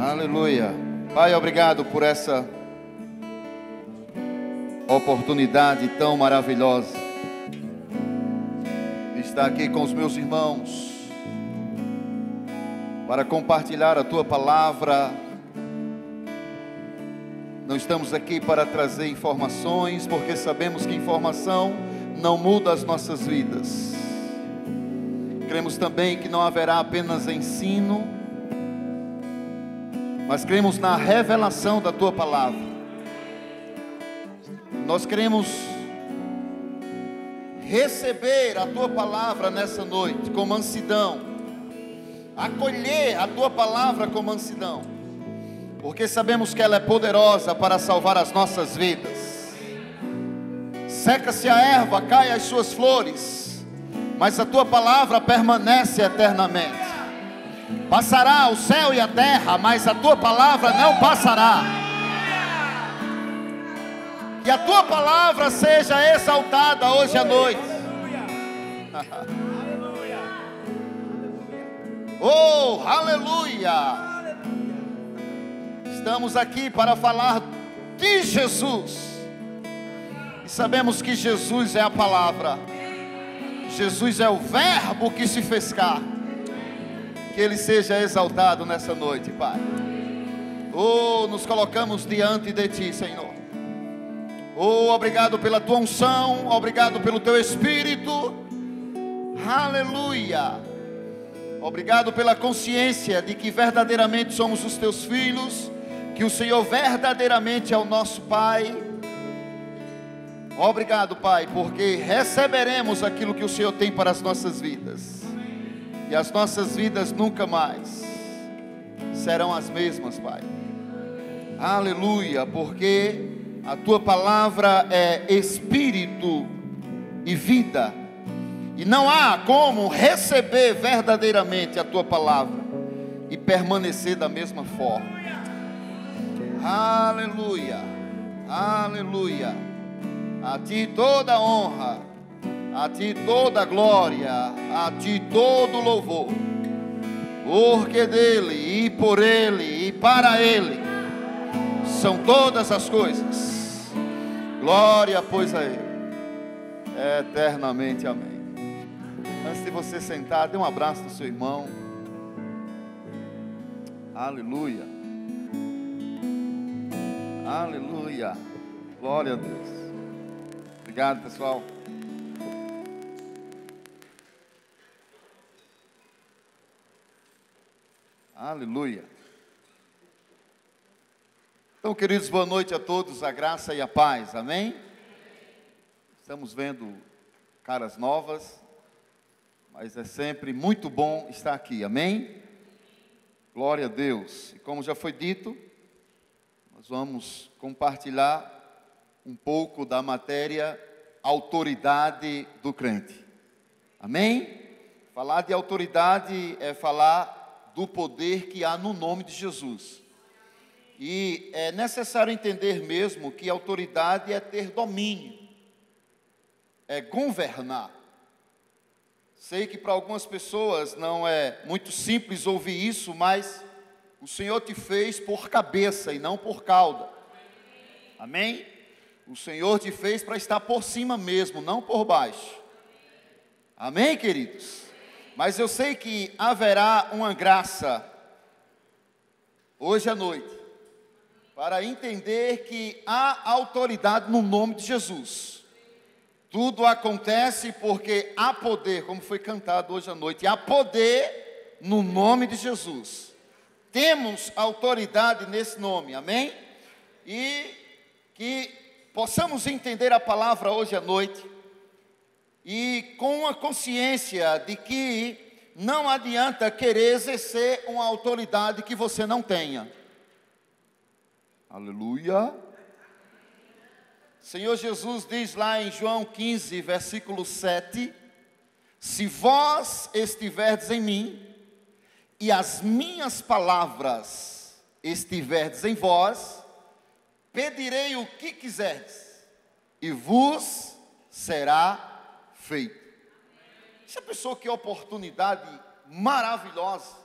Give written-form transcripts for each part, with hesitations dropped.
Aleluia. Pai, obrigado por essa oportunidade tão maravilhosa de estar aqui com os meus irmãos para compartilhar a Tua palavra. Não estamos aqui para trazer informações, porque sabemos que informação não muda as nossas vidas. Cremos também que não haverá apenas ensino, mas cremos na revelação da Tua palavra. Nós queremos receber a Tua palavra nessa noite com mansidão, acolher a Tua palavra com mansidão, porque sabemos que ela é poderosa para salvar as nossas vidas. Seca-se a erva, cai as suas flores, mas a Tua palavra permanece eternamente. Passará o céu e a terra, mas a Tua palavra não passará. Que a Tua palavra seja exaltada hoje à noite. Oh, aleluia! Estamos aqui para falar de Jesus. E sabemos que Jesus é a palavra. Jesus é o verbo que se fez carne. Que Ele seja exaltado nessa noite, Pai. Oh, nos colocamos diante de Ti, Senhor. Oh, obrigado pela Tua unção, obrigado pelo Teu Espírito. Aleluia. Obrigado pela consciência de que verdadeiramente somos os Teus filhos, que o Senhor verdadeiramente é o nosso Pai. Obrigado, Pai, porque receberemos aquilo que o Senhor tem para as nossas vidas. E as nossas vidas nunca mais serão as mesmas, Pai. Aleluia, porque a Tua palavra é espírito e vida. E não há como receber verdadeiramente a Tua palavra e permanecer da mesma forma. Aleluia, aleluia. A Ti toda honra, a Ti toda glória, a Ti todo louvor. Porque dEle, e por Ele, e para Ele são todas as coisas. Glória, pois, a Ele eternamente, amém. Antes de você sentar, dê um abraço no seu irmão. Aleluia. Aleluia. Glória a Deus. Obrigado, pessoal. Aleluia. Então, queridos, boa noite a todos, a graça e a paz, amém? Estamos vendo caras novas, mas é sempre muito bom estar aqui, amém? Glória a Deus. E como já foi dito, nós vamos compartilhar um pouco da matéria autoridade do crente, amém? Falar de autoridade é falar do poder que há no nome de Jesus. E é necessário entender mesmo que autoridade é ter domínio, é governar. Sei que para algumas pessoas não é muito simples ouvir isso, mas o Senhor te fez por cabeça e não por cauda. Amém? O Senhor te fez para estar por cima mesmo, não por baixo. Amém, queridos? Mas eu sei que haverá uma graça hoje à noite para entender que há autoridade no nome de Jesus. Tudo acontece porque há poder, como foi cantado hoje à noite, há poder no nome de Jesus. Temos autoridade nesse nome, amém? E que possamos entender a palavra hoje à noite e com a consciência de que não adianta querer exercer uma autoridade que você não tenha. Aleluia. Senhor Jesus diz lá em João 15, versículo 7: se vós estiverdes em mim e as minhas palavras estiverdes em vós, pedirei o que quiserdes e vos será feito. Já pensou que oportunidade maravilhosa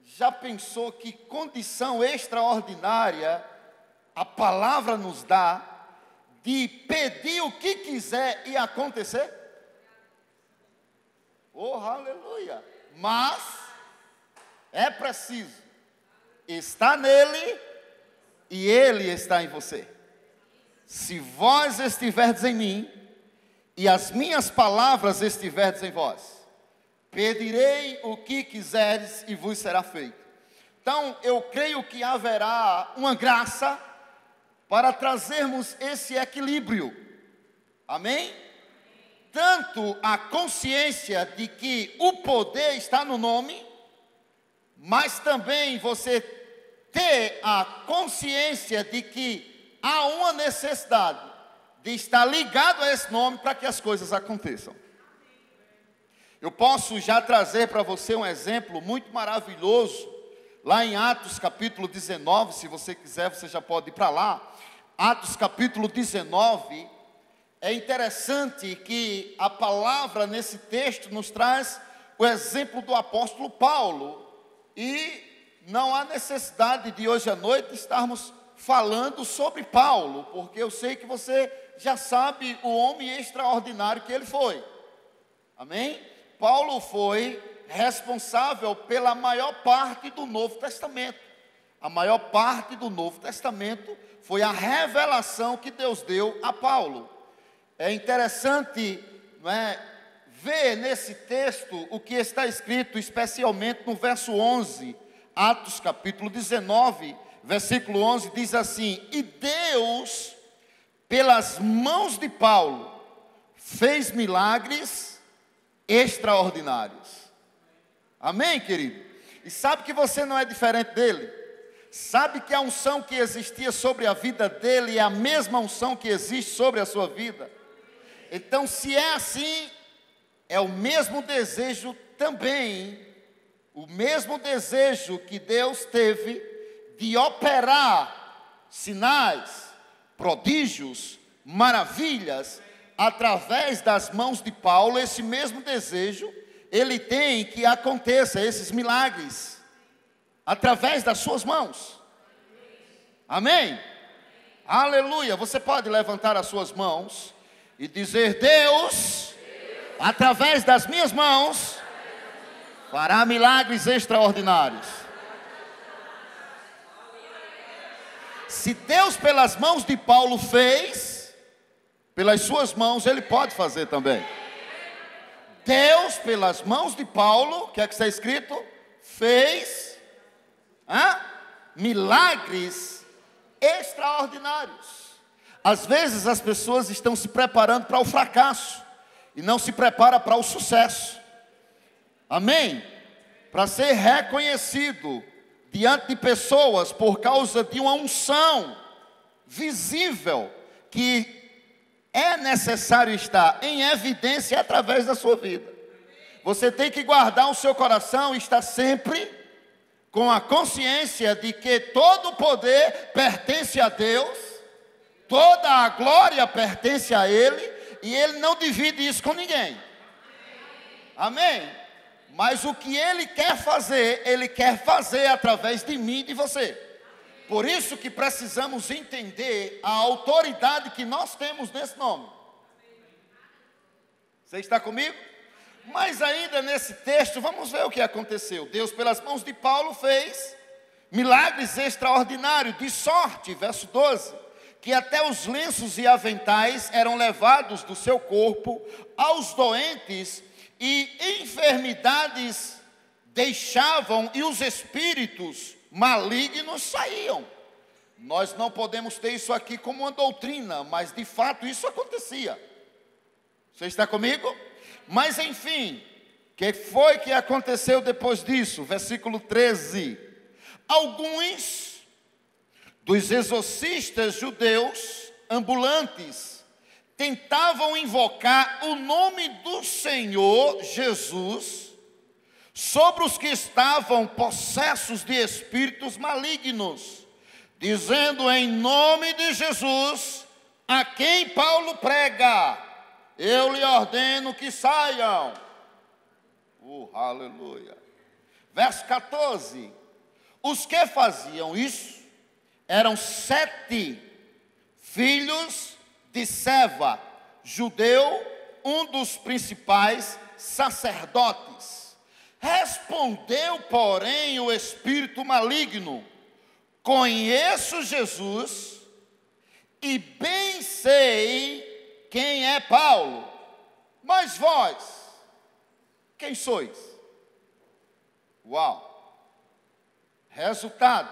Já pensou que condição extraordinária a palavra nos dá de pedir o que quiser e acontecer? Oh, aleluia! Mas é preciso estar nele e ele está em você. Se vós estiverdes em mim e as minhas palavras estiverdes em vós, pedirei o que quiseres e vos será feito. Então, eu creio que haverá uma graça para trazermos esse equilíbrio. Amém? Tanto a consciência de que o poder está no nome, mas também você ter a consciência de que há uma necessidade de estar ligado a esse nome para que as coisas aconteçam. Eu posso já trazer para você um exemplo muito maravilhoso, lá em Atos capítulo 19, se você quiser, você já pode ir para lá. Atos capítulo 19, é interessante que a palavra nesse texto nos traz o exemplo do apóstolo Paulo, e não há necessidade de hoje à noite estarmos falando sobre Paulo, porque eu sei que você já sabe o homem extraordinário que ele foi. Amém? Paulo foi responsável pela maior parte do Novo Testamento. A maior parte do Novo Testamento foi a revelação que Deus deu a Paulo. É interessante, não é, ver nesse texto o que está escrito, especialmente no verso 11, Atos capítulo 19, versículo 11, diz assim: e Deus, pelas mãos de Paulo, fez milagres extraordinários. Amém, querido? E sabe que você não é diferente dele? Sabe que a unção que existia sobre a vida dele é a mesma unção que existe sobre a sua vida? Então, se é assim, é o mesmo desejo também, o mesmo desejo que Deus teve de operar sinais, prodígios, maravilhas, através das mãos de Paulo. Esse mesmo desejo, ele tem que aconteça, esses milagres, através das suas mãos. Amém? Aleluia. Você pode levantar as suas mãos e dizer: Deus, através das minhas mãos, fará milagres extraordinários. Se Deus pelas mãos de Paulo fez, pelas suas mãos ele pode fazer também. Deus pelas mãos de Paulo, o que é que está escrito? Fez milagres extraordinários. Às vezes as pessoas estão se preparando para o fracasso e não se preparam para o sucesso. Amém? Para ser reconhecido diante de pessoas por causa de uma unção visível que é necessário estar em evidência através da sua vida. Você tem que guardar o seu coração e estar sempre com a consciência de que todo o poder pertence a Deus, toda a glória pertence a Ele, e Ele não divide isso com ninguém. Amém? Mas o que Ele quer fazer através de mim e de você. Por isso que precisamos entender a autoridade que nós temos nesse nome. Você está comigo? Mas ainda nesse texto, vamos ver o que aconteceu. Deus, pelas mãos de Paulo, fez milagres extraordinários, de sorte, verso 12, que até os lenços e aventais eram levados do seu corpo aos doentes, e enfermidades deixavam e os espíritos malignos saíam. Nós não podemos ter isso aqui como uma doutrina, mas de fato isso acontecia. Você está comigo? Mas enfim, o que foi que aconteceu depois disso? Versículo 13. Alguns dos exorcistas judeus ambulantes tentavam invocar o nome do Senhor Jesus sobre os que estavam possessos de espíritos malignos, dizendo: em nome de Jesus, a quem Paulo prega, eu lhe ordeno que saiam. Aleluia. Verso 14. Os que faziam isso eram 7 filhos de Seva, judeu, um dos principais sacerdotes. Respondeu, porém, o espírito maligno: conheço Jesus e bem sei quem é Paulo, mas vós, quem sois? Uau! Resultado,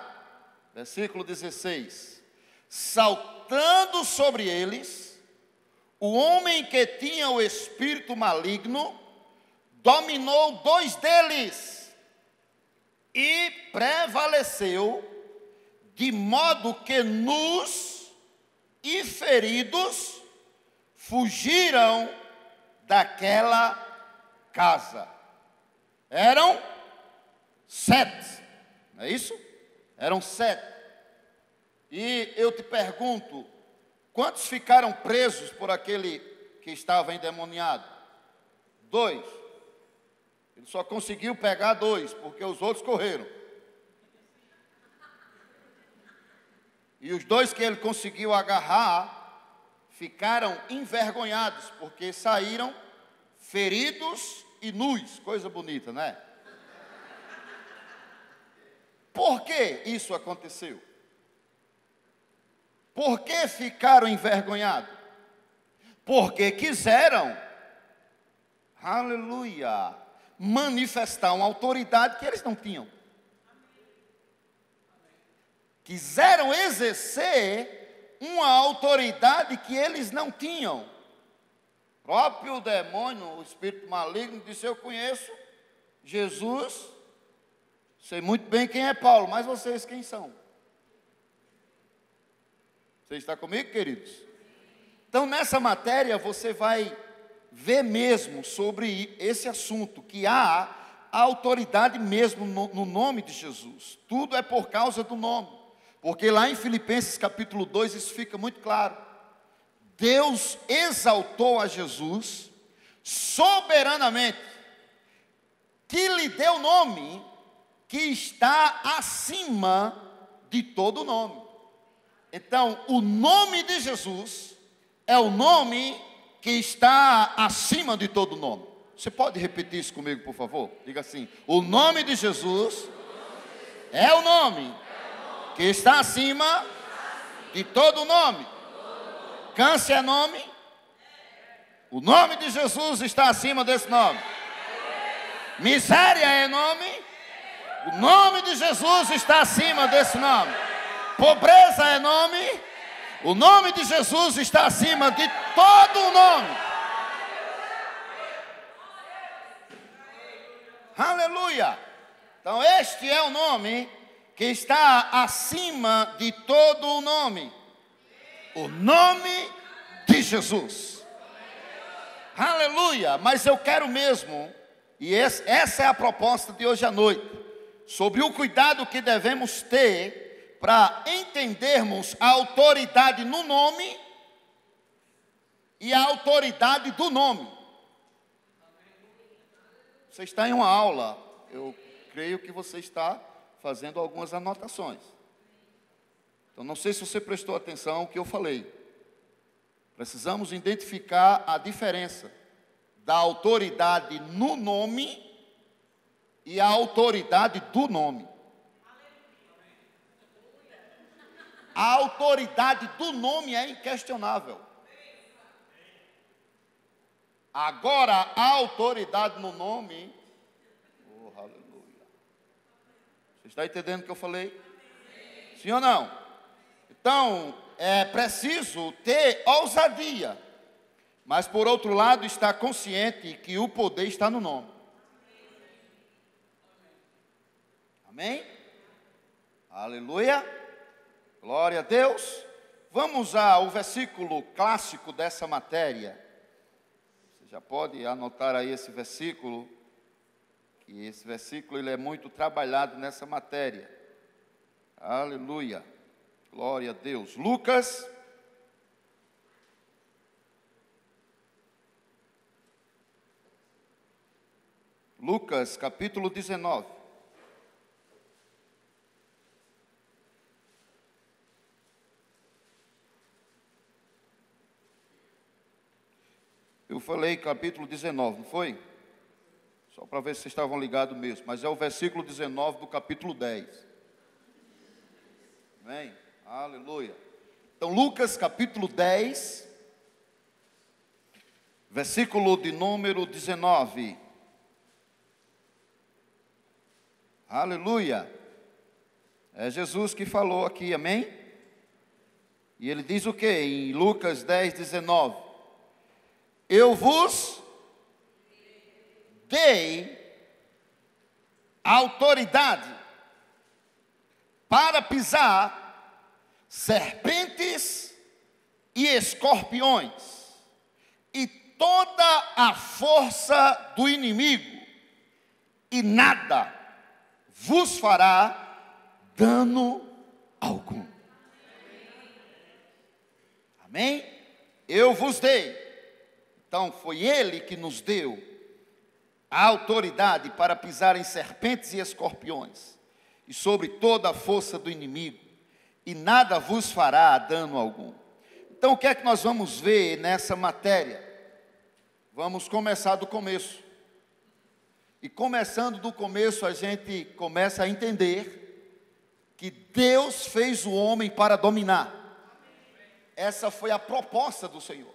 versículo 16: saltando sobre eles, o homem que tinha o espírito maligno dominou 2 deles e prevaleceu, de modo que nus e feridos fugiram daquela casa. Eram 7, não é isso? Eram 7. E eu te pergunto, quantos ficaram presos por aquele que estava endemoniado? 2. Ele só conseguiu pegar 2, porque os outros correram. E os 2 que ele conseguiu agarrar ficaram envergonhados, porque saíram feridos e nus. Coisa bonita, né? Por que isso aconteceu? Por que ficaram envergonhados? Porque quiseram, aleluia, manifestar uma autoridade que eles não tinham. Quiseram exercer uma autoridade que eles não tinham. O próprio demônio, o espírito maligno, disse: eu conheço Jesus, sei muito bem quem é Paulo, mas vocês quem são? Você está comigo, queridos? Então, nessa matéria, você vai ver mesmo sobre esse assunto, que há a autoridade mesmo no nome de Jesus. Tudo é por causa do nome. Porque lá em Filipenses capítulo 2, isso fica muito claro. Deus exaltou a Jesus soberanamente, que lhe deu nome que está acima de todo nome. Então, o nome de Jesus é o nome que está acima de todo nome. Você pode repetir isso comigo, por favor? Diga assim: o nome de Jesus é o nome que está acima de todo nome. Câncer é nome? O nome de Jesus está acima desse nome. Miséria é nome? O nome de Jesus está acima desse nome. Pobreza é nome? O nome de Jesus está acima de todo o nome. Aleluia! Então este é o nome que está acima de todo o nome. O nome de Jesus. Aleluia! Mas eu quero mesmo, e essa é a proposta de hoje à noite, sobre o cuidado que devemos ter para entendermos a autoridade no nome e a autoridade do nome. Você está em uma aula, eu creio que você está fazendo algumas anotações. Então, não sei se você prestou atenção ao que eu falei. Precisamos identificar a diferença da autoridade no nome e a autoridade do nome. A autoridade do nome é inquestionável. Agora, a autoridade no nome, oh, aleluia. Você está entendendo o que eu falei? Sim ou não? Então, é preciso ter ousadia, mas por outro lado, estar consciente que o poder está no nome. Amém? Aleluia. Glória a Deus. Vamos ao versículo clássico dessa matéria. Você já pode anotar aí esse versículo, que esse versículo ele é muito trabalhado nessa matéria. Aleluia. Glória a Deus. Lucas, capítulo 19. Eu falei capítulo 19, não foi? Só para ver se vocês estavam ligados mesmo. Mas é o versículo 19 do capítulo 10. Amém? Aleluia. Então, Lucas capítulo 10, versículo de número 19. Aleluia. É Jesus que falou aqui, amém? E ele diz o que em Lucas 10, 19? Eu vos dei autoridade para pisar serpentes e escorpiões e toda a força do inimigo, e nada vos fará dano algum. Amém? Eu vos dei. Então foi Ele que nos deu a autoridade para pisar em serpentes e escorpiões e sobre toda a força do inimigo, e nada vos fará dano algum. Então o que é que nós vamos ver nessa matéria? Vamos começar do começo. E começando do começo, a gente começa a entender que Deus fez o homem para dominar. Essa foi a proposta do Senhor.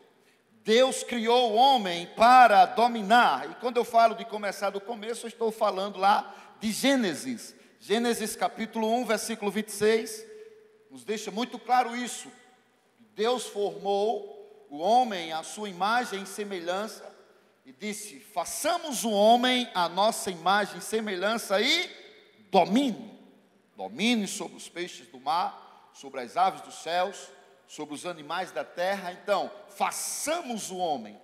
Deus criou o homem para dominar. E quando eu falo de começar do começo, eu estou falando lá de Gênesis. Gênesis capítulo 1, versículo 26, nos deixa muito claro isso. Deus formou o homem à sua imagem e semelhança, e disse: façamos o homem à nossa imagem e semelhança e domine sobre os peixes do mar, sobre as aves dos céus, sobre os animais da terra. Então, façamos o homem.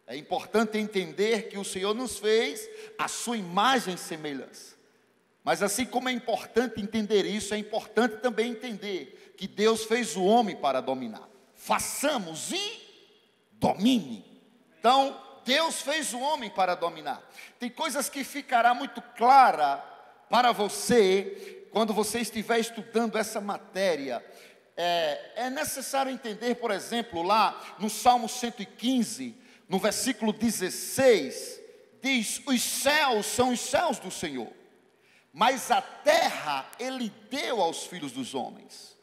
É importante entender que o Senhor nos fez à sua imagem e semelhança. Mas assim como é importante entender isso, é importante também entender que Deus fez o homem para dominar. Façamos e domine. Então, Deus fez o homem para dominar. Tem coisas que ficará muito clara para você quando você estiver estudando essa matéria. É necessário entender, por exemplo, lá no Salmo 115, no versículo 16, diz: os céus são os céus do Senhor, mas a terra Ele deu aos filhos dos homens.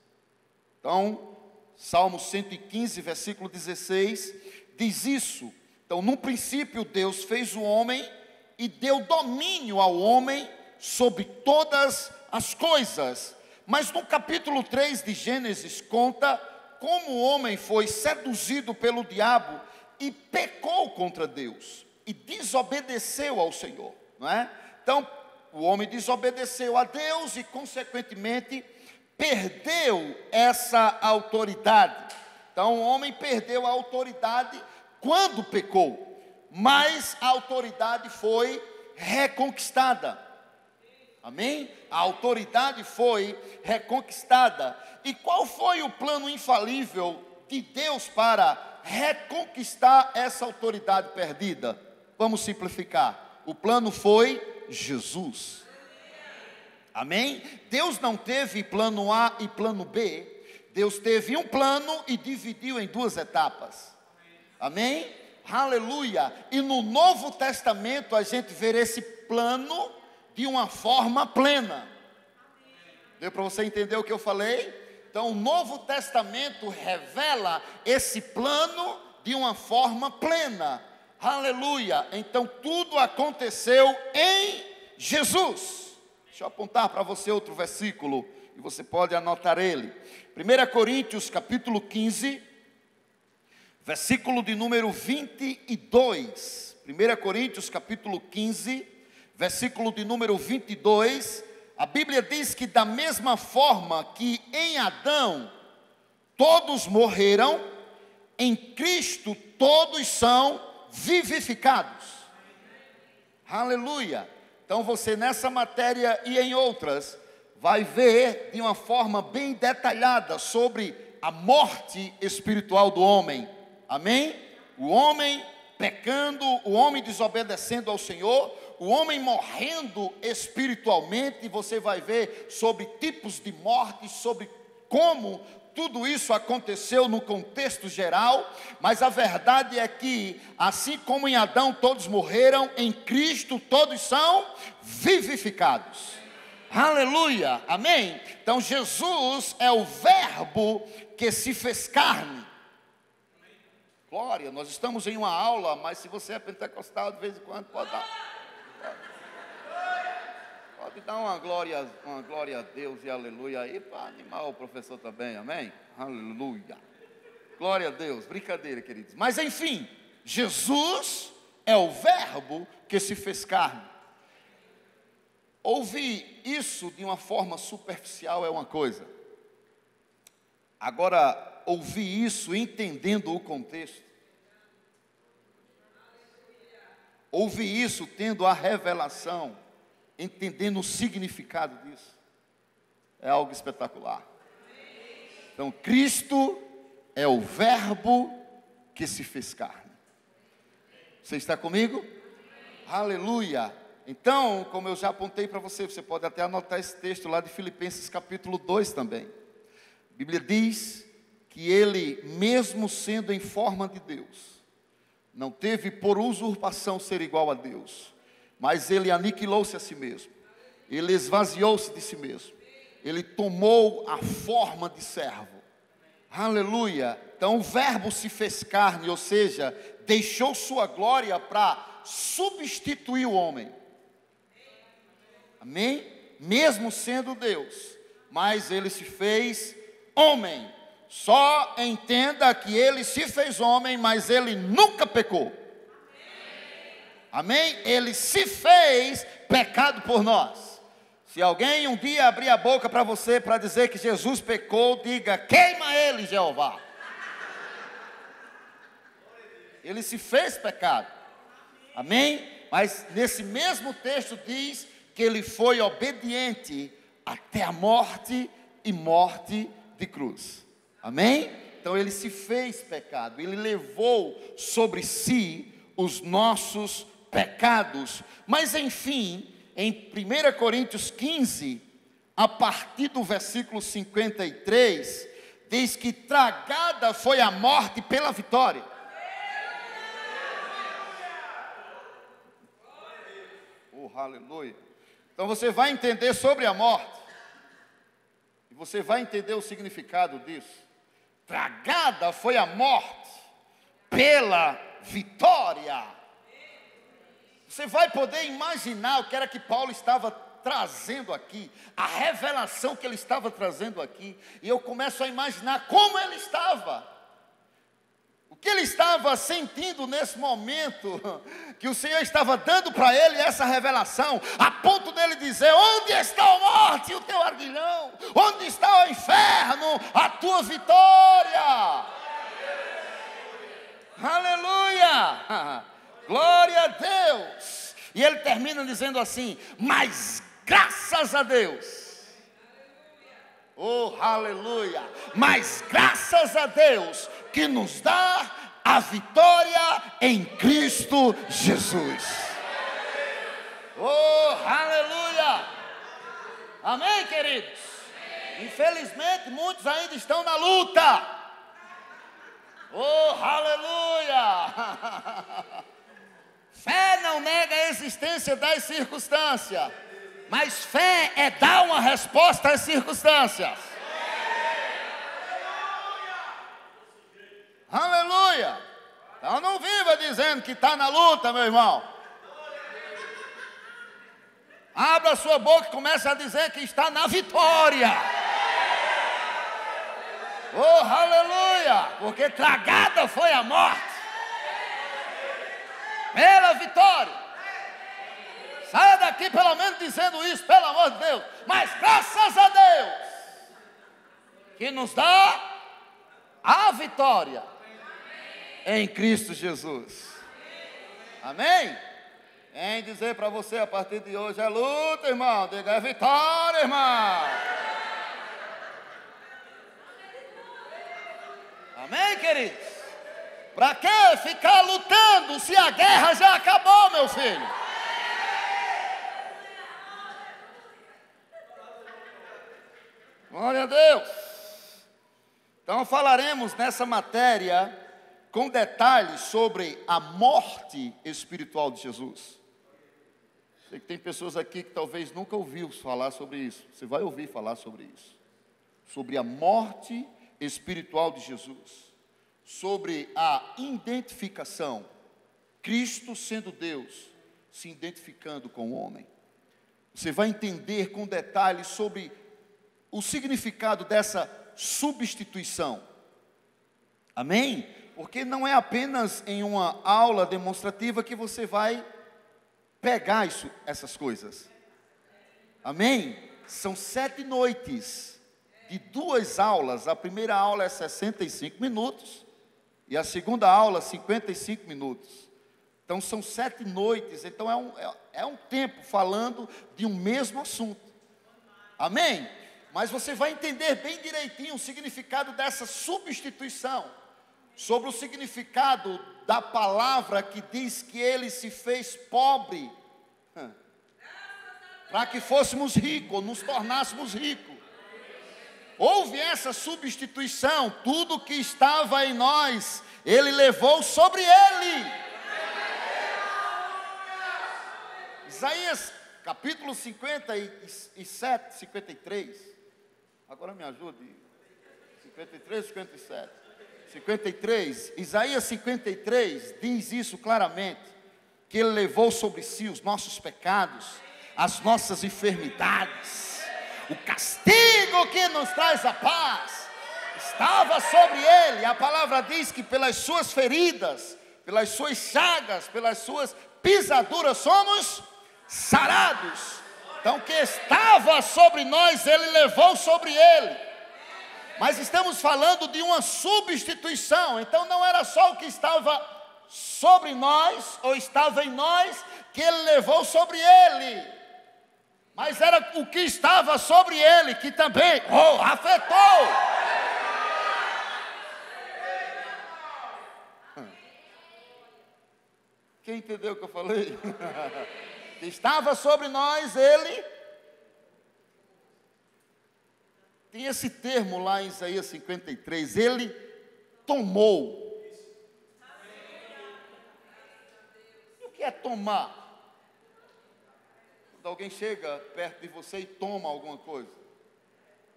Então, Salmo 115, versículo 16, diz isso. Então, no princípio, Deus fez o homem e deu domínio ao homem sobre todas as coisas. Mas no capítulo 3 de Gênesis conta como o homem foi seduzido pelo diabo e pecou contra Deus e desobedeceu ao Senhor, não é? Então, o homem desobedeceu a Deus e, consequentemente, perdeu essa autoridade. Então, o homem perdeu a autoridade quando pecou, mas a autoridade foi reconquistada. Amém? A autoridade foi reconquistada. E qual foi o plano infalível de Deus para reconquistar essa autoridade perdida? Vamos simplificar. O plano foi Jesus. Amém? Deus não teve plano A e plano B. Deus teve um plano e dividiu em duas etapas. Amém? Aleluia. E no Novo Testamento a gente vê esse plano de uma forma plena. Deu para você entender o que eu falei? Então o Novo Testamento revela esse plano de uma forma plena. Aleluia. Então tudo aconteceu em Jesus. Deixa eu apontar para você outro versículo e você pode anotar ele. 1 Coríntios capítulo 15, versículo de número 22. 1 Coríntios capítulo 15, versículo de número 22. A Bíblia diz que da mesma forma que em Adão todos morreram, em Cristo todos são vivificados. Aleluia. Então você nessa matéria e em outras vai ver de uma forma bem detalhada sobre a morte espiritual do homem. Amém? O homem pecando, o homem desobedecendo ao Senhor, o homem morrendo espiritualmente. Você vai ver sobre tipos de morte, sobre como tudo isso aconteceu no contexto geral, mas a verdade é que, assim como em Adão todos morreram, em Cristo todos são vivificados. Aleluia, amém? Então Jesus é o verbo que se fez carne. Glória, nós estamos em uma aula, mas se você é pentecostal, de vez em quando pode dar uma glória a Deus e aleluia aí, para animar o professor também, amém? Aleluia, glória a Deus, brincadeira, queridos. Mas enfim, Jesus é o verbo que se fez carne. Ouvir isso de uma forma superficial é uma coisa. Agora, ouvir isso entendendo o contexto, ouvir isso tendo a revelação, entendendo o significado disso, é algo espetacular. Então, Cristo é o verbo que se fez carne. Você está comigo? Aleluia! Então, como eu já apontei para você, você pode até anotar esse texto lá de Filipenses capítulo 2 também. A Bíblia diz que ele, mesmo sendo em forma de Deus, não teve por usurpação ser igual a Deus, mas ele aniquilou-se a si mesmo, ele esvaziou-se de si mesmo, ele tomou a forma de servo. Aleluia! Então o verbo se fez carne, ou seja, deixou sua glória para substituir o homem. Amém? Mesmo sendo Deus, mas ele se fez homem. Só entenda que ele se fez homem, mas ele nunca pecou. Amém? Ele se fez pecado por nós. Se alguém um dia abrir a boca para você para dizer que Jesus pecou, diga: queima ele, Jeová. Ele se fez pecado. Amém? Mas nesse mesmo texto diz que ele foi obediente até a morte e morte de cruz. Amém? Então ele se fez pecado, ele levou sobre si os nossos pecados. Mas enfim, em 1 Coríntios 15, a partir do versículo 53, diz que tragada foi a morte pela vitória. Oh, aleluia. Então você vai entender sobre a morte, e você vai entender o significado disso. Tragada foi a morte pela vitória. Você vai poder imaginar o que era que Paulo estava trazendo aqui, a revelação que ele estava trazendo aqui, e eu começo a imaginar como ele estava. O que ele estava sentindo nesse momento, que o Senhor estava dando para ele essa revelação, a ponto dele dizer: onde está a morte e o teu aguilhão? Onde está o inferno, a tua vitória? Aleluia! Glória a Deus! E ele termina dizendo assim: mas graças a Deus. Oh, aleluia! Mas graças a Deus que nos dá a vitória em Cristo Jesus. Oh, aleluia! Amém, queridos? Infelizmente, muitos ainda estão na luta. Oh, aleluia! Fé não nega a existência das circunstâncias, mas fé é dar uma resposta às circunstâncias. Aleluia! Então não viva dizendo que está na luta, meu irmão. Abra a sua boca e comece a dizer que está na vitória. Oh, aleluia! Porque tragada foi a morte pela vitória. Saia daqui pelo menos dizendo isso, pelo amor de Deus. Mas graças a Deus que nos dá a vitória em Cristo Jesus. Amém? Em dizer para você a partir de hoje: é luta, irmão. Diga: é vitória, irmão. Amém, queridos? Para que ficar lutando se a guerra já acabou, meu filho? Glória a Deus. Então falaremos nessa matéria com detalhes sobre a morte espiritual de Jesus. Sei que tem pessoas aqui que talvez nunca ouviu falar sobre isso. Você vai ouvir falar sobre isso. Sobre a morte espiritual de Jesus. Sobre a identificação. Cristo sendo Deus, se identificando com o homem. Você vai entender com detalhes sobre o significado dessa substituição. Amém? Porque não é apenas em uma aula demonstrativa que você vai pegar essas coisas. Amém? São 7 noites de 2 aulas. A primeira aula é 65 minutos e a segunda aula 55 minutos. Então são 7 noites. Então é um tempo falando de um mesmo assunto. Amém? Mas você vai entender bem direitinho o significado dessa substituição. Sobre o significado da palavra que diz que ele se fez pobre, para que fôssemos ricos, nos tornássemos ricos. Houve essa substituição, tudo que estava em nós, ele levou sobre ele. Isaías capítulo 57, 53, agora me ajude, 53, 57. 53, Isaías 53 diz isso claramente, que ele levou sobre si os nossos pecados, as nossas enfermidades, o castigo que nos traz a paz, estava sobre ele. A palavra diz que pelas suas feridas, pelas suas chagas, pelas suas pisaduras somos sarados. Então o que estava sobre nós, ele levou sobre ele. Mas estamos falando de uma substituição. Então não era só o que estava sobre nós, ou estava em nós, que ele levou sobre ele. Mas era o que estava sobre ele, que também afetou. Quem entendeu o que eu falei? Que estava sobre nós, ele... Tem esse termo lá em Isaías 53, ele tomou. E o que é tomar? Quando alguém chega perto de você e toma alguma coisa.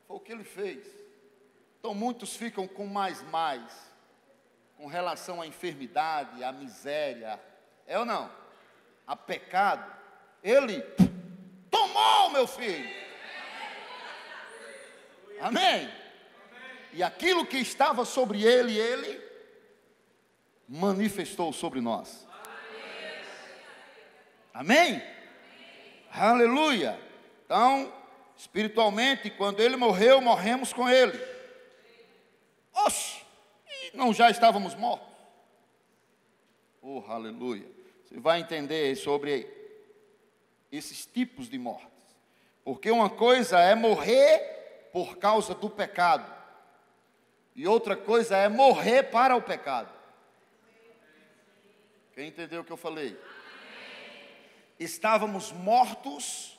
Foi o que ele fez. Então muitos ficam com mais, com relação à enfermidade, à miséria. É ou não? A pecado. Ele tomou, meu filho. Amém? E aquilo que estava sobre ele, ele manifestou sobre nós. Amém? Aleluia. Então, espiritualmente, quando ele morreu, morremos com ele. Oxe, e não já estávamos mortos? Oh, aleluia. Você vai entender sobre esses tipos de mortes. Porque uma coisa é morrer por causa do pecado, e outra coisa é morrer para o pecado. Quem entendeu o que eu falei? Estávamos mortos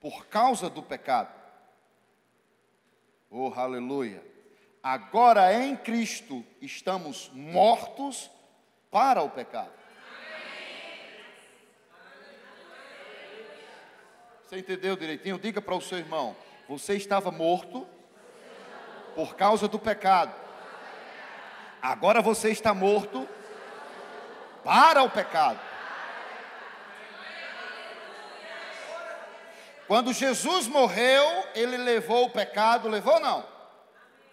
por causa do pecado. Oh, aleluia. Agora em Cristo estamos mortos para o pecado. Você entendeu direitinho? Diga para o seu irmão: você estava morto por causa do pecado. Agora você está morto para o pecado. Quando Jesus morreu, ele levou o pecado, levou ou não?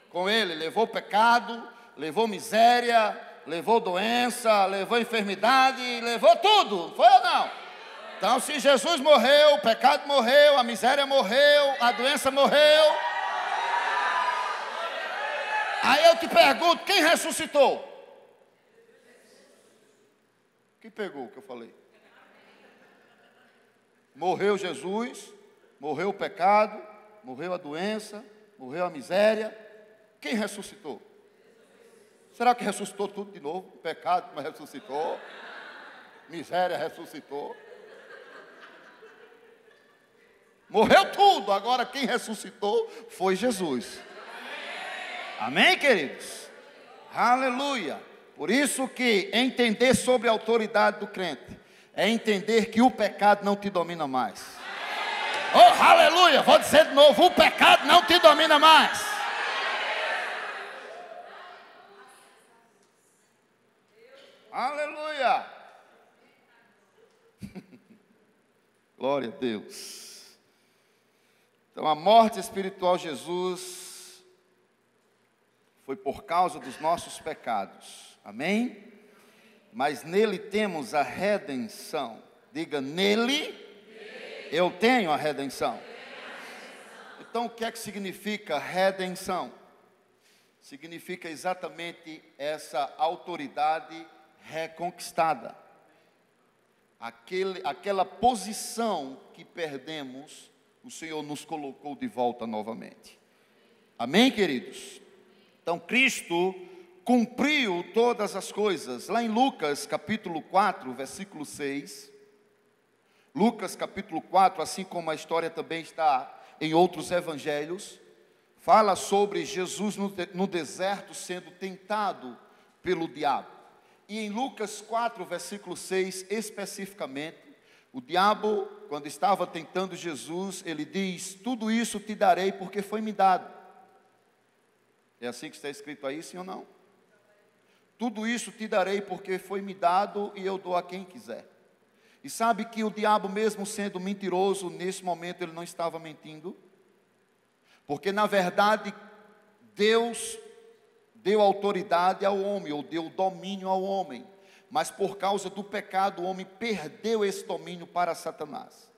Com ele, levou o pecado, levou miséria, levou doença, levou enfermidade, levou tudo, foi ou não? Então, se Jesus morreu, o pecado morreu, a miséria morreu, a doença morreu. Aí eu te pergunto, quem ressuscitou? Quem pegou o que eu falei? Morreu Jesus, morreu o pecado, morreu a doença, morreu a miséria. Quem ressuscitou? Será que ressuscitou tudo de novo? O pecado mas ressuscitou, miséria ressuscitou. Morreu tudo, agora quem ressuscitou foi Jesus. Amém, queridos? Aleluia. Por isso que entender sobre a autoridade do crente é entender que o pecado não te domina mais. Oh, aleluia. Vou dizer de novo, o pecado não te domina mais. Aleluia. Glória a Deus. Então a morte espiritual de Jesus foi por causa dos nossos pecados. Amém? Mas nele temos a redenção. Diga, nele eu tenho a redenção. Então o que é que significa redenção? Significa exatamente essa autoridade reconquistada. Aquela posição que perdemos, o Senhor nos colocou de volta novamente. Amém, queridos? Então Cristo cumpriu todas as coisas. Lá em Lucas capítulo 4, versículo 6. Lucas capítulo 4, assim como a história também está em outros evangelhos, fala sobre Jesus no deserto sendo tentado pelo diabo. E em Lucas 4, versículo 6, especificamente, o diabo, quando estava tentando Jesus, ele diz: tudo isso te darei porque foi me dado. É assim que está escrito aí, sim ou não? Tudo isso te darei porque foi me dado e eu dou a quem quiser. E sabe que o diabo, mesmo sendo mentiroso, nesse momento ele não estava mentindo? Porque na verdade, Deus deu autoridade ao homem, ou deu domínio ao homem. Mas por causa do pecado, o homem perdeu esse domínio para Satanás.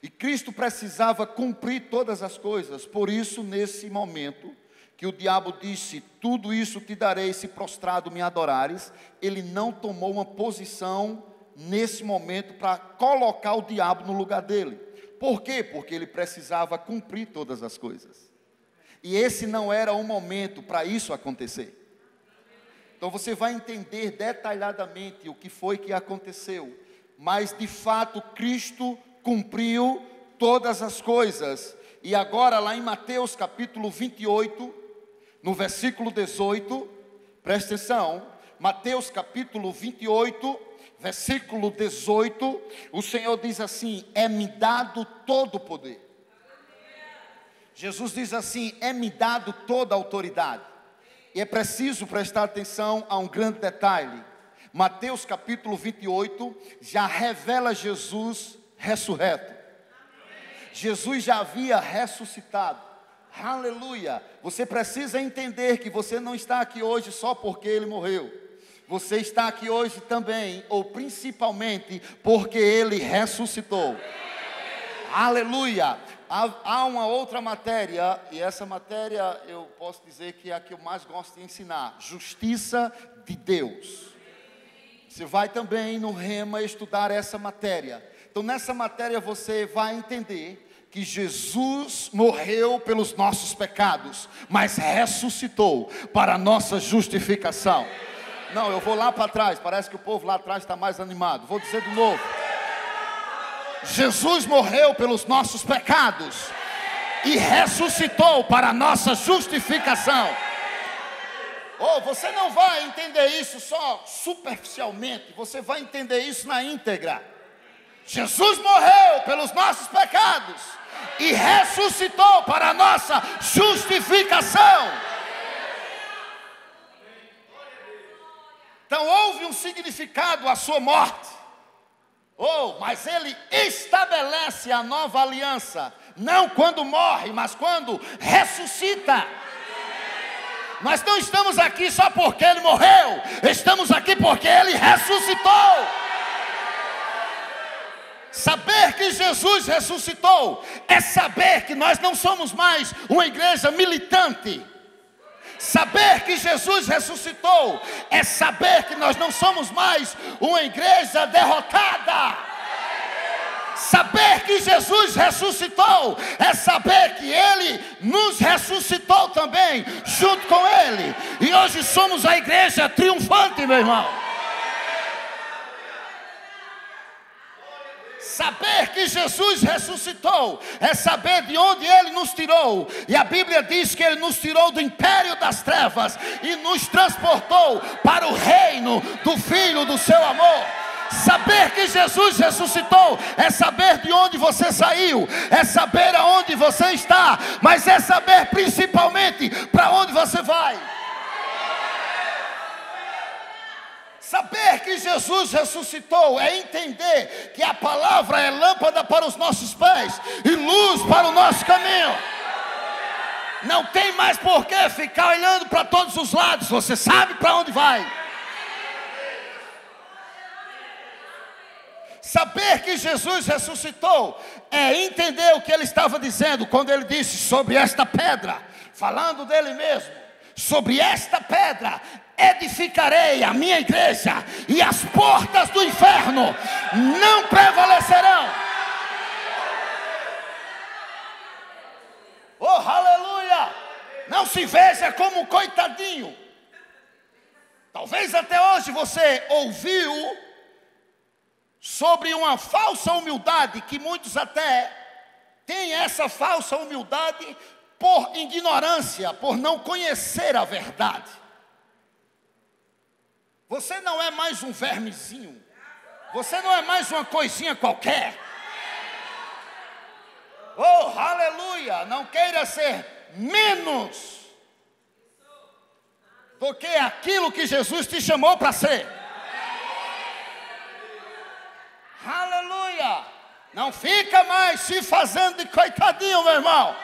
E Cristo precisava cumprir todas as coisas. Por isso, nesse momento que o diabo disse: tudo isso te darei se prostrado me adorares, ele não tomou uma posição nesse momento para colocar o diabo no lugar dele. Por quê? Porque ele precisava cumprir todas as coisas. E esse não era o momento para isso acontecer. Então você vai entender detalhadamente o que foi que aconteceu. Mas de fato Cristo cumpriu todas as coisas. E agora lá em Mateus capítulo 28, no versículo 18, presta atenção. Mateus capítulo 28, versículo 18, o Senhor diz assim: é-me dado todo o poder. Jesus diz assim: é-me dado toda a autoridade. E é preciso prestar atenção a um grande detalhe. Mateus capítulo 28 já revela Jesus ressurreto. Jesus já havia ressuscitado. Aleluia. Você precisa entender que você não está aqui hoje só porque ele morreu. Você está aqui hoje também, ou principalmente, porque ele ressuscitou. Aleluia. Há uma outra matéria, e essa matéria eu posso dizer que é a que eu mais gosto de ensinar: justiça de Deus. Você vai também no Rema estudar essa matéria. Então nessa matéria você vai entender que Jesus morreu pelos nossos pecados, mas ressuscitou para a nossa justificação. Não, eu vou lá para trás, parece que o povo lá atrás está mais animado. Vou dizer de novo. Jesus morreu pelos nossos pecados e ressuscitou para a nossa justificação. Oh, você não vai entender isso só superficialmente, você vai entender isso na íntegra. Jesus morreu pelos nossos pecados e ressuscitou para a nossa justificação. Então houve um significado à sua morte. Oh, mas ele estabelece a nova aliança, não quando morre, mas quando ressuscita. Nós não estamos aqui só porque ele morreu, estamos aqui porque ele ressuscitou. Saber que Jesus ressuscitou é saber que nós não somos mais uma igreja militante. Saber que Jesus ressuscitou é saber que nós não somos mais uma igreja derrotada. Saber que Jesus ressuscitou é saber que Ele nos ressuscitou também, junto com Ele. E hoje somos a igreja triunfante, meu irmão. Saber que Jesus ressuscitou é saber de onde Ele nos tirou. E a Bíblia diz que Ele nos tirou do império das trevas e nos transportou para o reino do Filho do seu amor. Saber que Jesus ressuscitou é saber de onde você saiu, é saber aonde você está, mas é saber principalmente para onde você vai. Saber que Jesus ressuscitou é entender que a palavra é lâmpada para os nossos pés e luz para o nosso caminho. Não tem mais por que ficar olhando para todos os lados, você sabe para onde vai. Saber que Jesus ressuscitou é entender o que ele estava dizendo quando ele disse sobre esta pedra, falando dele mesmo, sobre esta pedra edificarei a minha igreja e as portas do inferno não prevalecerão. Oh, aleluia! Não se veja como um coitadinho. Talvez até hoje você ouviu sobre uma falsa humildade, que muitos até têm essa falsa humildade por ignorância, por não conhecer a verdade. Você não é mais um vermezinho, você não é mais uma coisinha qualquer. Oh, aleluia! Não queira ser menos do que aquilo que Jesus te chamou para ser. Aleluia! Não fica mais se fazendo de coitadinho, meu irmão.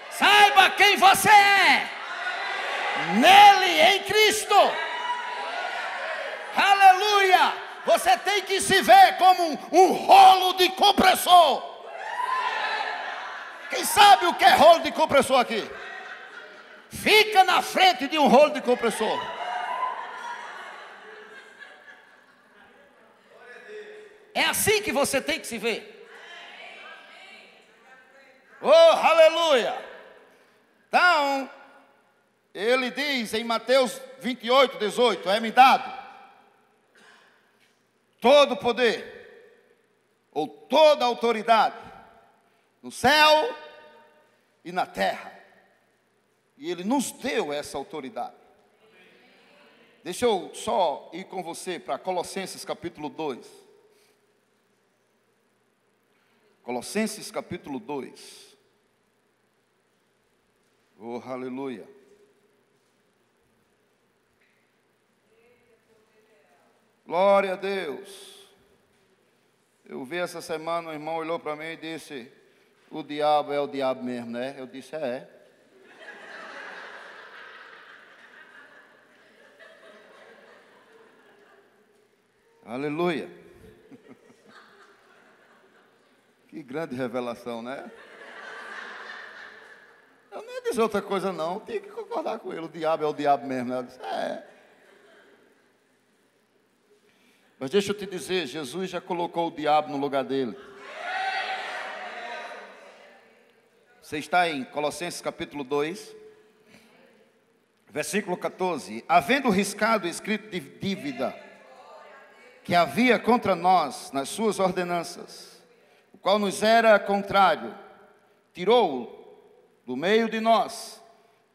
Saiba quem você é. Nele, em Cristo. Aleluia! Você tem que se ver como um rolo de compressor. Quem sabe o que é rolo de compressor aqui? Fica na frente de um rolo de compressor. É assim que você tem que se ver. Oh, aleluia! Então, ele diz em Mateus 28, 18: é-me dado todo o poder, ou toda a autoridade, no céu e na terra. E Ele nos deu essa autoridade. Deixa eu só ir com você para Colossenses capítulo 2. Colossenses capítulo 2. Oh, aleluia. Glória a Deus. Eu vi essa semana, um irmão olhou para mim e disse: o diabo é o diabo mesmo, né? Eu disse: é. Aleluia. Que grande revelação, né? Eu nem ia dizer outra coisa não, tinha que concordar com ele. O diabo é o diabo mesmo, né? Eu disse: é. Mas deixa eu te dizer, Jesus já colocou o diabo no lugar dele. Você está em Colossenses capítulo 2, versículo 14. Havendo riscado o escrito de dívida que havia contra nós nas suas ordenanças, o qual nos era contrário, tirou-o do meio de nós,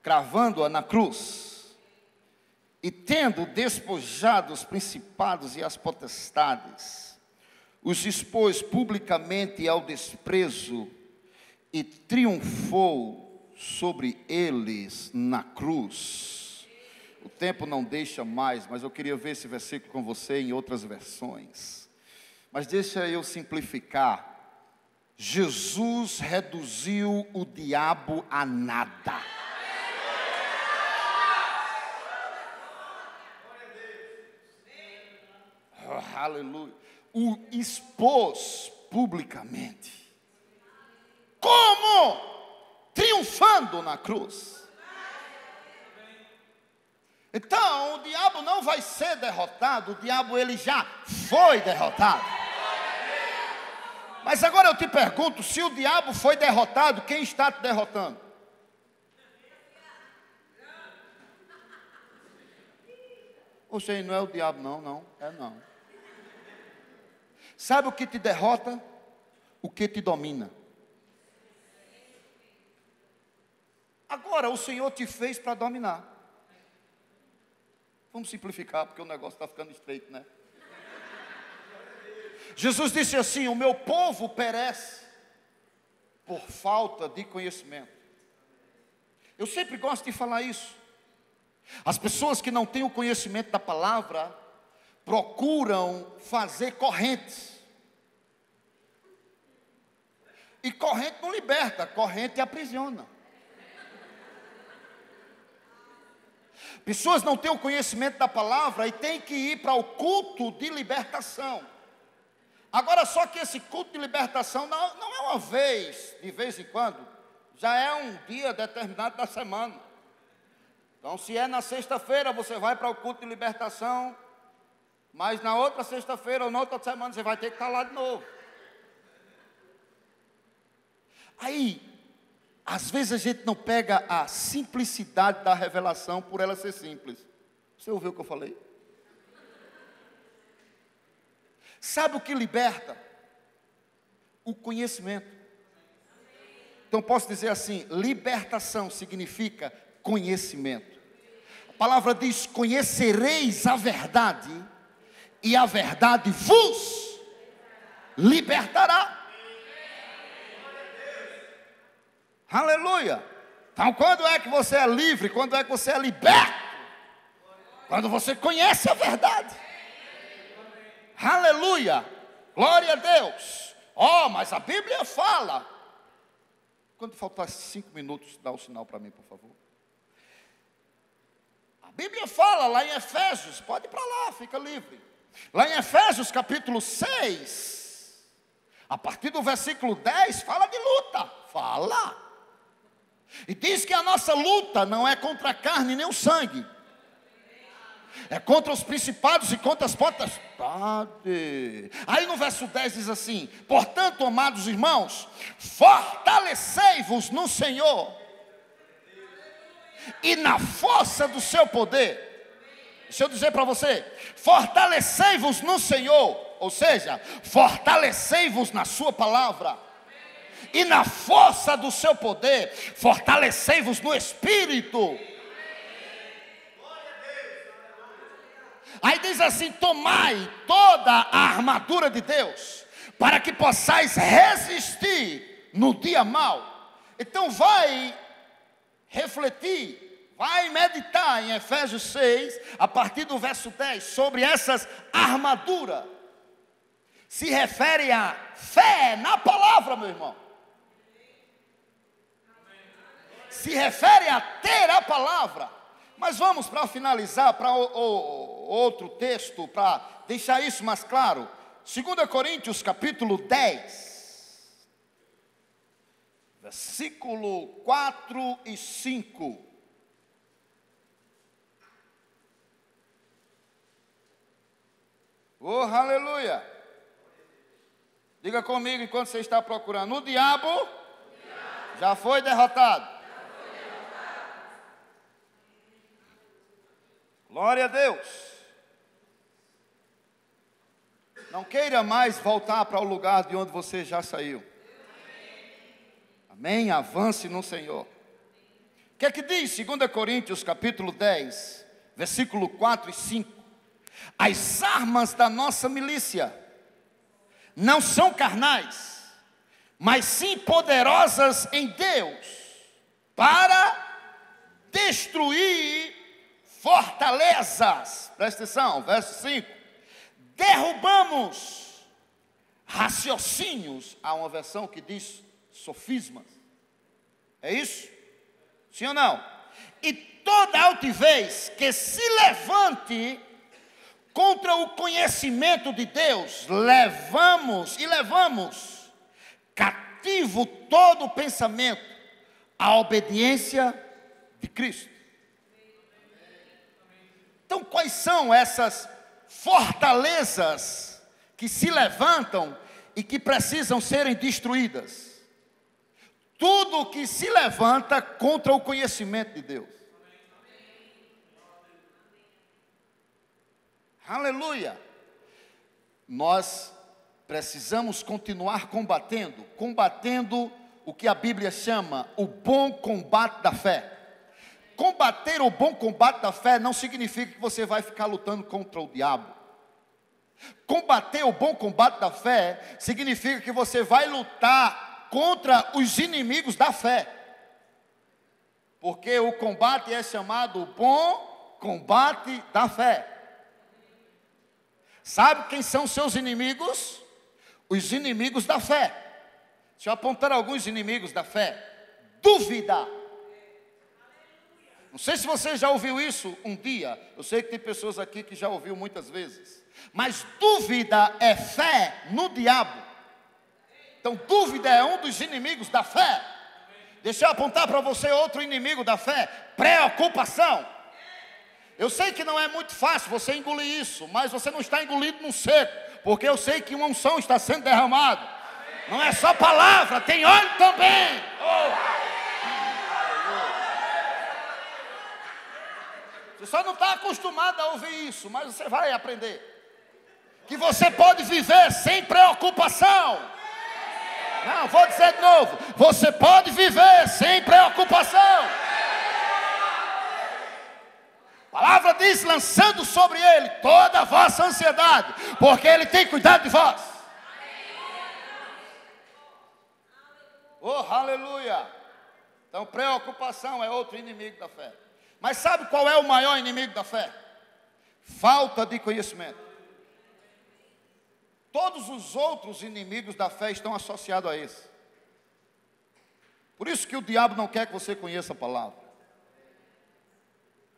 cravando-a na cruz. E tendo despojado os principados e as potestades, os expôs publicamente ao desprezo e triunfou sobre eles na cruz. O tempo não deixa mais, mas eu queria ver esse versículo com você em outras versões. Mas deixa eu simplificar. Jesus reduziu o diabo a nada. Oh, aleluia. O expôs publicamente. Como? Triunfando na cruz. Então, o diabo não vai ser derrotado, o diabo ele já foi derrotado. Mas agora eu te pergunto, se o diabo foi derrotado, quem está te derrotando? Oxe, não é o diabo não, é não. Sabe o que te derrota? O que te domina. Agora, o Senhor te fez para dominar. Vamos simplificar, porque o negócio está ficando estreito, né? Jesus disse assim: o meu povo perece por falta de conhecimento. Eu sempre gosto de falar isso. As pessoas que não têm o conhecimento da palavra procuram fazer correntes. E corrente não liberta, corrente aprisiona. Pessoas não têm o conhecimento da palavra e têm que ir para o culto de libertação. Agora, só que esse culto de libertação não é uma vez, de vez em quando, já é um dia determinado da semana. Então, se é na sexta-feira, você vai para o culto de libertação, mas na outra sexta-feira ou na outra semana você vai ter que estar lá de novo. Aí, às vezes a gente não pega a simplicidade da revelação por ela ser simples. Você ouviu o que eu falei? Sabe o que liberta? O conhecimento. Então posso dizer assim: libertação significa conhecimento. A palavra diz: conhecereis a verdade, e a verdade vos libertará. Aleluia. Então quando é que você é livre? Quando é que você é liberto? Quando você conhece a verdade. Aleluia, glória a Deus. Mas a Bíblia fala. Quando faltar 5 minutos, dá o sinal para mim, por favor. A Bíblia fala lá em Efésios, pode ir para lá, fica livre. Lá em Efésios capítulo 6, a partir do versículo 10, fala de luta. Fala. E diz que a nossa luta não é contra a carne nem o sangue. É contra os principados e contra as potestades. Aí no verso 10 diz assim: portanto, amados irmãos, fortalecei-vos no Senhor e na força do seu poder. Deixa eu dizer para você: fortalecei-vos no Senhor, ou seja, fortalecei-vos na sua palavra e na força do seu poder, fortalecei-vos no Espírito. Aí diz assim: tomai toda a armadura de Deus, para que possais resistir no dia mau. Então vai refletir, vai meditar em Efésios 6, a partir do verso 10, sobre essas armaduras. Se refere a fé na palavra, meu irmão. Se refere a ter a palavra. Mas vamos, para finalizar, para outro texto, para deixar isso mais claro. 2 Coríntios capítulo 10, versículo 4 e 5. Oh, aleluia! Diga comigo enquanto você está procurando. O diabo já foi derrotado. Glória a Deus. Não queira mais voltar para o lugar de onde você já saiu. Amém? Avance no Senhor. O que é que diz 2 Coríntios capítulo 10, versículo 4 e 5? As armas da nossa milícia não são carnais, mas sim poderosas em Deus, para destruir fortalezas. Presta atenção, verso 5. Derrubamos raciocínios. Há uma versão que diz sofismas. É isso? Sim ou não? E toda altivez que se levante contra o conhecimento de Deus, levamos cativo todo o pensamento à obediência de Cristo. Então, quais são essas fortalezas que se levantam e que precisam serem destruídas? Tudo que se levanta contra o conhecimento de Deus. Aleluia! Nós precisamos continuar combatendo o que a Bíblia chama o bom combate da fé. Combater o bom combate da fé não significa que você vai ficar lutando contra o diabo. Combater o bom combate da fé significa que você vai lutar contra os inimigos da fé. Porque o combate é chamado o bom combate da fé. Sabe quem são seus inimigos? Os inimigos da fé. Deixa eu apontar alguns inimigos da fé. Dúvida. Não sei se você já ouviu isso um dia. Eu sei que tem pessoas aqui que já ouviu muitas vezes. Mas dúvida é fé no diabo. Então dúvida é um dos inimigos da fé. Deixa eu apontar para você outro inimigo da fé. Preocupação. Eu sei que não é muito fácil você engolir isso, mas você não está engolindo no seco, porque eu sei que uma unção está sendo derramada. Não é só palavra, tem óleo também. Você só não está acostumado a ouvir isso, mas você vai aprender. Que você pode viver sem preocupação. Não, vou dizer de novo. Você pode viver sem preocupação. A palavra diz, lançando sobre ele toda a vossa ansiedade, porque ele tem cuidado de vós. Oh, aleluia. Então preocupação é outro inimigo da fé. Mas sabe qual é o maior inimigo da fé? Falta de conhecimento. Todos os outros inimigos da fé estão associados a esse. Por isso que o diabo não quer que você conheça a palavra.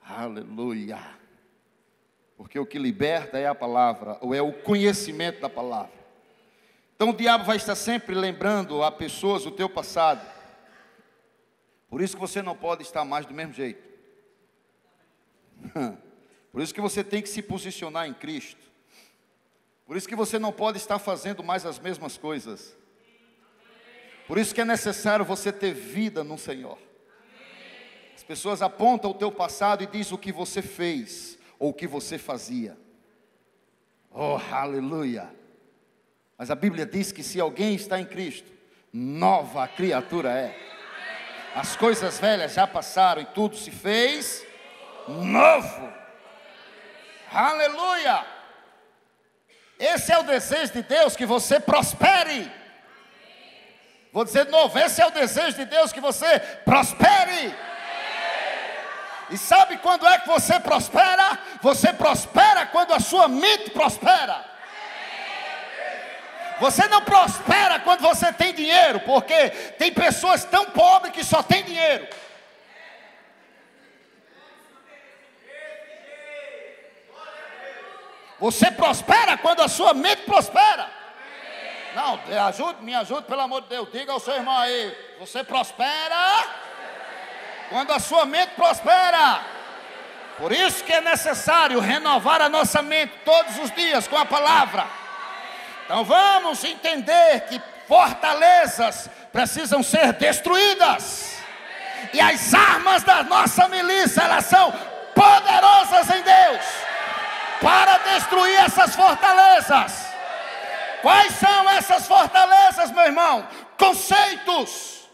Aleluia. Porque o que liberta é a palavra, ou é o conhecimento da palavra. Então o diabo vai estar sempre lembrando a pessoas o teu passado. Por isso que você não pode estar mais do mesmo jeito. Por isso que você tem que se posicionar em Cristo. Por isso que você não pode estar fazendo mais as mesmas coisas. Por isso que é necessário você ter vida no Senhor. As pessoas apontam o teu passado e dizem o que você fez ou o que você fazia. Oh, aleluia. Mas a Bíblia diz que se alguém está em Cristo, nova criatura é. As coisas velhas já passaram e tudo se fez novo. Aleluia. Esse é o desejo de Deus, que você prospere. Vou dizer de novo, esse é o desejo de Deus, que você prospere. E sabe quando é que você prospera? Você prospera quando a sua mente prospera. Você não prospera quando você tem dinheiro, porque tem pessoas tão pobres que só têm dinheiro. Você prospera quando a sua mente prospera. Não, me ajude, pelo amor de Deus. Diga ao seu irmão aí, você prospera quando a sua mente prospera. Por isso que é necessário renovar a nossa mente todos os dias com a palavra. Então vamos entender que fortalezas precisam ser destruídas. E as armas da nossa milícia, elas são poderosas em Deus para destruir essas fortalezas. Quais são essas fortalezas, meu irmão? Conceitos,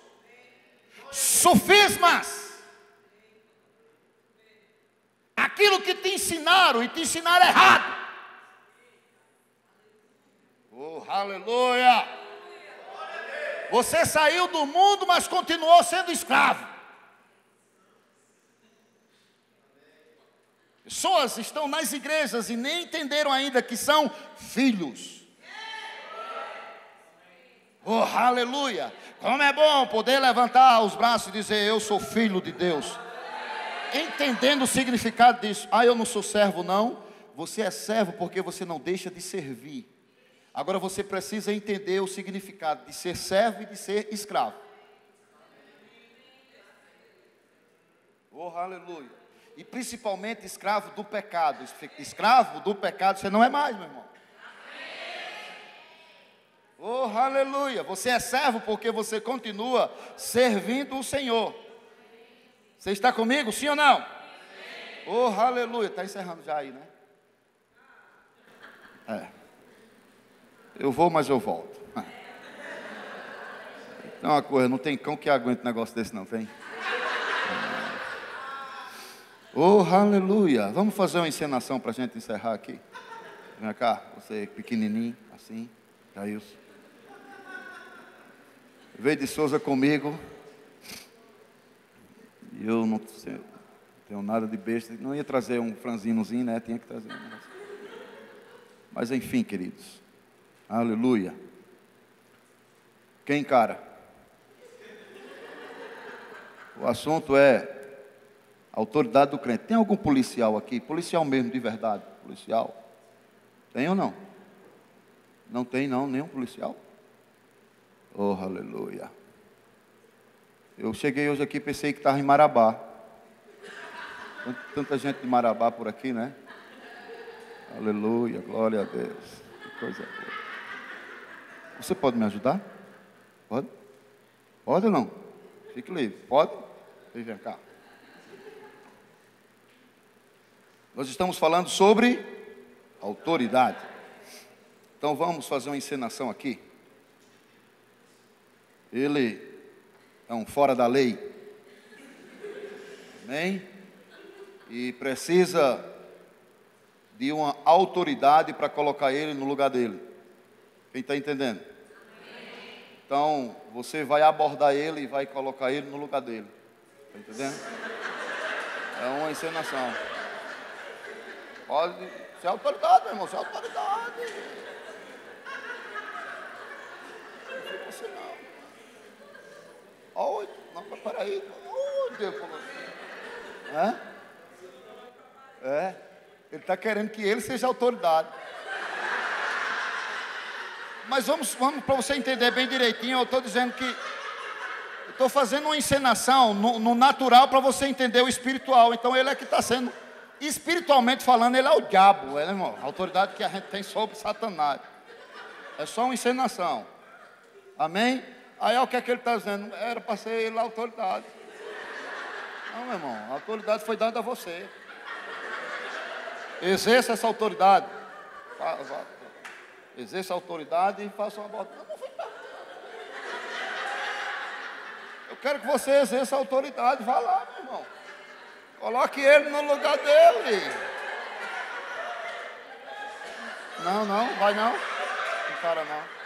sofismas, aquilo que te ensinaram e te ensinaram errado. Oh, aleluia. Você saiu do mundo, mas continuou sendo escravo. Pessoas estão nas igrejas e nem entenderam ainda que são filhos. Oh, aleluia. Como é bom poder levantar os braços e dizer, eu sou filho de Deus. Entendendo o significado disso. Ah, eu não sou servo não. Você é servo porque você não deixa de servir. Agora você precisa entender o significado de ser servo e de ser escravo. Oh, aleluia. E principalmente escravo do pecado. Escravo do pecado você não é mais, meu irmão. Oh, aleluia. Você é servo porque você continua servindo o Senhor. Você está comigo, sim ou não? Oh, aleluia. Está encerrando já aí, né? Eu vou, mas eu volto. Então, uma coisa, não tem cão que aguente um negócio desse não, tem? Oh, aleluia. Vamos fazer uma encenação para a gente encerrar aqui. Vem cá, você pequenininho, assim, Jailson. Veio de Souza comigo. E eu não tenho nada de besta. Não ia trazer um franzinozinho, né? Tinha que trazer um negócio. Mas enfim, queridos. Aleluia. Quem encara? O assunto é a autoridade do crente. Tem algum policial aqui? Policial mesmo, de verdade? Policial? Tem ou não? Não tem não, nenhum policial? Oh, aleluia. Eu cheguei hoje aqui, pensei que estava em Marabá. Tanta gente de Marabá por aqui, né? Aleluia, glória a Deus. Que coisa boa. Você pode me ajudar? Pode? Pode ou não? Fique livre. Pode? Vem cá. Nós estamos falando sobre autoridade. Então vamos fazer uma encenação aqui. Ele é um fora da lei. Amém? E precisa de uma autoridade para colocar ele no lugar dele. Quem está entendendo? Então, você vai abordar ele e vai colocar ele no lugar dele. Está entendendo? É uma encenação. Pode ser autoridade, meu irmão, ser autoridade. Não fica assim, não. Oi, não, peraí. Oh, Deus, ele está querendo que ele seja autoridade. Mas vamos para você entender bem direitinho, eu estou dizendo que eu estou fazendo uma encenação no natural para você entender o espiritual. Então ele é que está sendo, espiritualmente falando, ele é o diabo, irmão, a autoridade que a gente tem sobre Satanás. É só uma encenação. Amém? Aí o que é que ele está dizendo? Era para ser ele a autoridade. Não, meu irmão, a autoridade foi dada a você. Exerça essa autoridade. Exerça a autoridade e faça uma bota. Eu quero que você exerça a autoridade. Vá lá, meu irmão. Coloque ele no lugar dele. Não, vai não. Não para não.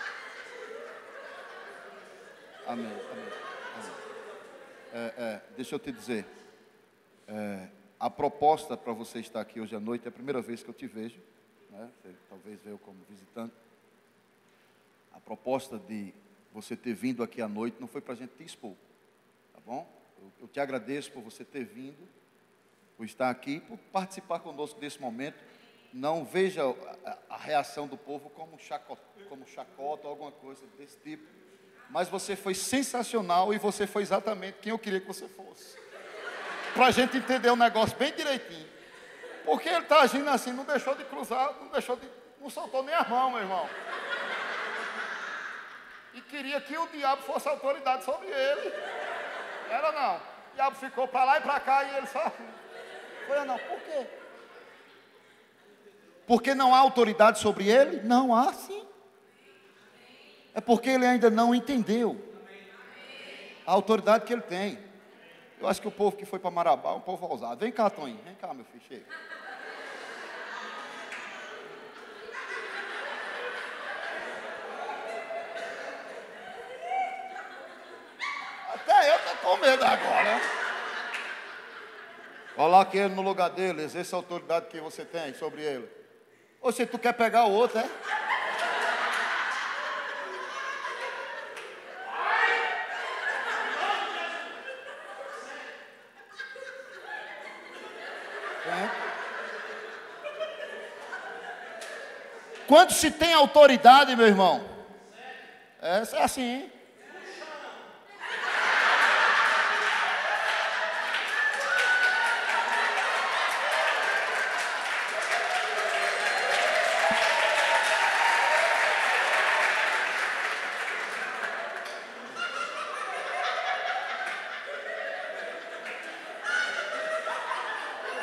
Amém. Deixa eu te dizer. A proposta para você estar aqui hoje à noite é a primeira vez que eu te vejo. Né? Você talvez veio como visitante. A proposta de você ter vindo aqui à noite não foi para a gente te expor, tá bom? Eu te agradeço por você ter vindo, por estar aqui, por participar conosco desse momento. Não veja a reação do povo como chacota ou alguma coisa desse tipo, mas você foi sensacional e você foi exatamente quem eu queria que você fosse, para a gente entender o negócio bem direitinho. Porque ele está agindo assim, não deixou de cruzar, não soltou nem as mãos, meu irmão. E queria que o diabo fosse autoridade sobre ele. Era não. O diabo ficou para lá e para cá e ele só... Foi não. Por quê? Porque não há autoridade sobre ele? Não há, sim. É porque ele ainda não entendeu a autoridade que ele tem. Eu acho que o povo que foi para Marabá é um povo ousado. Vem cá, Toninho. Vem cá, meu filho. Chega. Até eu estou com medo agora. Coloque ele no lugar dele. Exerça a autoridade que você tem sobre ele. Ou se tu quer pegar o outro, é? Quando se tem autoridade, meu irmão, é assim.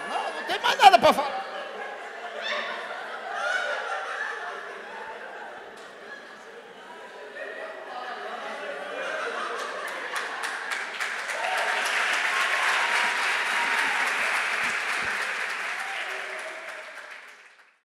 Não tem mais nada para falar.